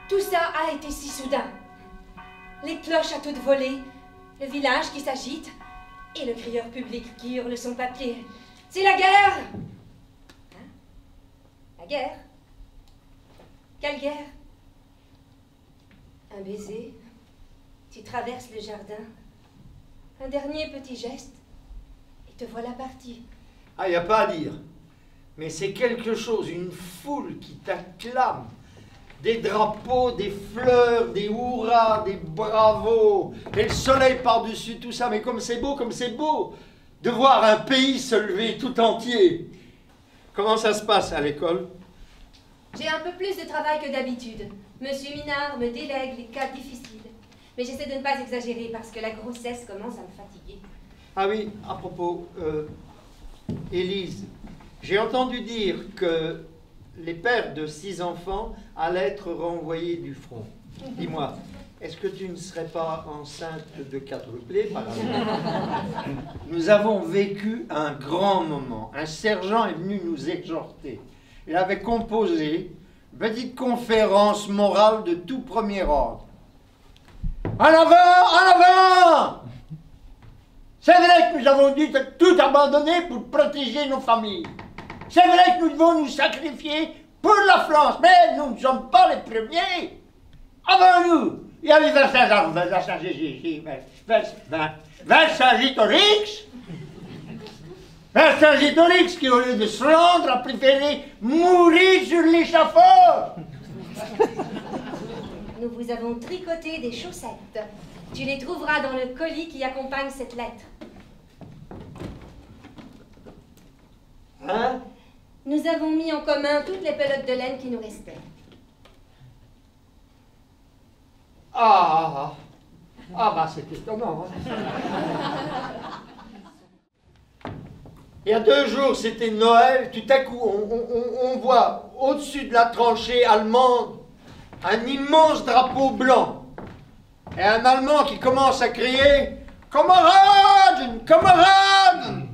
Tout ça a été si soudain. Les cloches à toutes volées, le village qui s'agite, et le crieur public qui hurle son papier. C'est la guerre! Hein? La guerre? Quelle guerre? Un baiser, tu traverses le jardin, un dernier petit geste, et te voilà parti. Ah, y a pas à dire. Mais c'est quelque chose, une foule qui t'acclame. Des drapeaux, des fleurs, des hurrahs, des bravos, et le soleil par-dessus tout ça. Mais comme c'est beau de voir un pays se lever tout entier. Comment ça se passe à l'école? J'ai un peu plus de travail que d'habitude. Monsieur Minard me délègue les cas difficiles. Mais j'essaie de ne pas exagérer parce que la grossesse commence à me fatiguer. Ah oui, à propos, Élise, j'ai entendu dire que les pères de 6 enfants allaient être renvoyés du front. Dis-moi, est-ce que tu ne serais pas enceinte de quadruplé par hasard? Nous avons vécu un grand moment. Un sergent est venu nous exhorter. Il avait composé une petite conférence morale de tout premier ordre. En avant, en avant! C'est vrai que nous avons dû tout abandonner pour protéger nos familles. C'est vrai que nous devons nous sacrifier pour la France, mais nous ne sommes pas les premiers. Avant nous, il y avait Vercingétorix qui, au lieu de se rendre, a préféré mourir sur l'échafaud. Nous vous avons tricoté des chaussettes. Tu les trouveras dans le colis qui accompagne cette lettre. Hein? Nous avons mis en commun toutes les pelotes de laine qui nous restaient. Ah bah c'est étonnant. Il y a 2 jours, c'était Noël, tout à coup, on voit au-dessus de la tranchée allemande un immense drapeau blanc. Et un Allemand qui commence à crier « Camarades! Camarades !»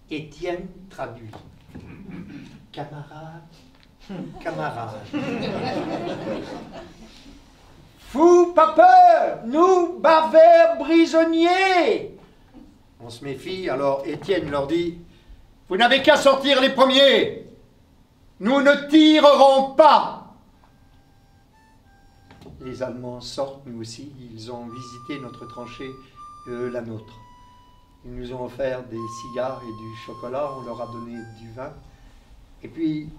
Étienne traduit. « Camarades, camarades. » Fous, pas peur, nous, baveurs prisonniers. On se méfie, alors Étienne leur dit, vous n'avez qu'à sortir les premiers. Nous ne tirerons pas. Les Allemands sortent, nous aussi, ils ont visité notre tranchée, la nôtre. Ils nous ont offert des cigares et du chocolat, on leur a donné du vin. Et puis,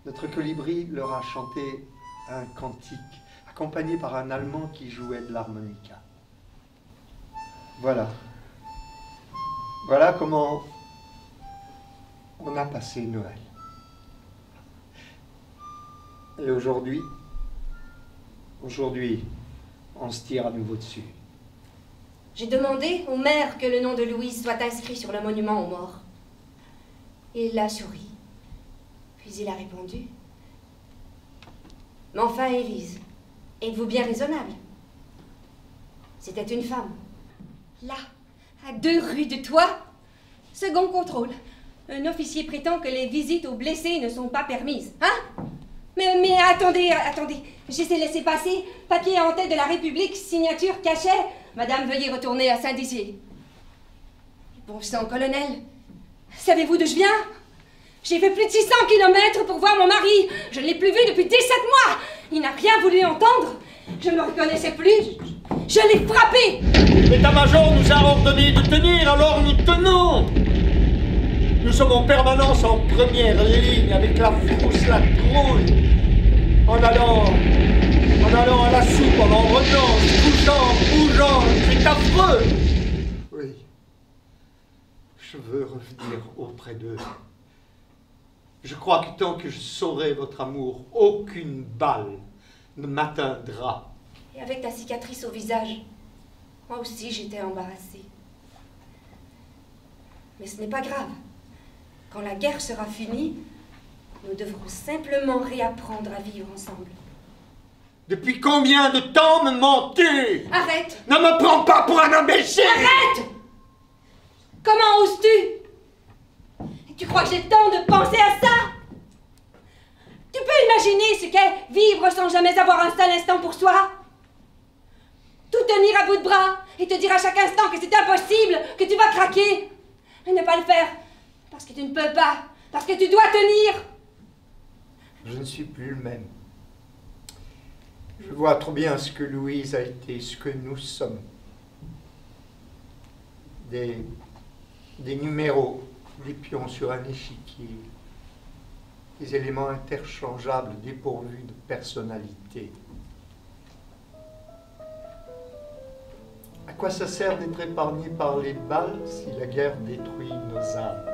notre colibri leur a chanté un cantique, accompagné par un Allemand qui jouait de l'harmonica. Voilà. Voilà comment on a passé Noël. Et aujourd'hui, on se tire à nouveau dessus. J'ai demandé au maire que le nom de Louise soit inscrit sur le monument aux morts. Il a souri. Puis il a répondu. Mais enfin, Élise, êtes-vous bien raisonnable? C'était une femme. Là, à 2 rues de toi. Second contrôle. Un officier prétend que les visites aux blessés ne sont pas permises. Hein? Mais attendez. J'essaie de laisser passer. Papier en tête de la République, signature, cachet. Madame, veuillez retourner à Saint-Dizier. Bon sang, colonel. Savez-vous d'où je viens? J'ai fait plus de 600 kilomètres pour voir mon mari. Je ne l'ai plus vu depuis 17 mois. Il n'a rien voulu entendre. Je ne me reconnaissais plus. Je l'ai frappé. L'état-major nous a ordonné de tenir, alors nous tenons. Nous sommes en permanence en première ligne avec la frousse, la trouille. En allant à la soupe, en revenant, se couchant, bougeant, c'est affreux. Oui, je veux revenir auprès d'eux. Je crois que tant que je saurai votre amour, aucune balle ne m'atteindra. Et avec ta cicatrice au visage, moi aussi j'étais embarrassée. Mais ce n'est pas grave. Quand la guerre sera finie, nous devrons simplement réapprendre à vivre ensemble. Depuis combien de temps me mens-tu? Arrête! Ne me prends pas pour un imbécile! Arrête! Comment oses-tu? Tu crois que j'ai le temps de penser à ça? Tu peux imaginer ce qu'est vivre sans jamais avoir un seul instant pour soi. Tout tenir à bout de bras et te dire à chaque instant que c'est impossible, que tu vas craquer. Et ne pas le faire parce que tu ne peux pas, parce que tu dois tenir. Je ne suis plus le même. Je vois trop bien ce que Louise a été, ce que nous sommes. Des numéros, des pions sur un échiquier, des éléments interchangeables dépourvus de personnalité. À quoi ça sert d'être épargné par les balles si la guerre détruit nos âmes?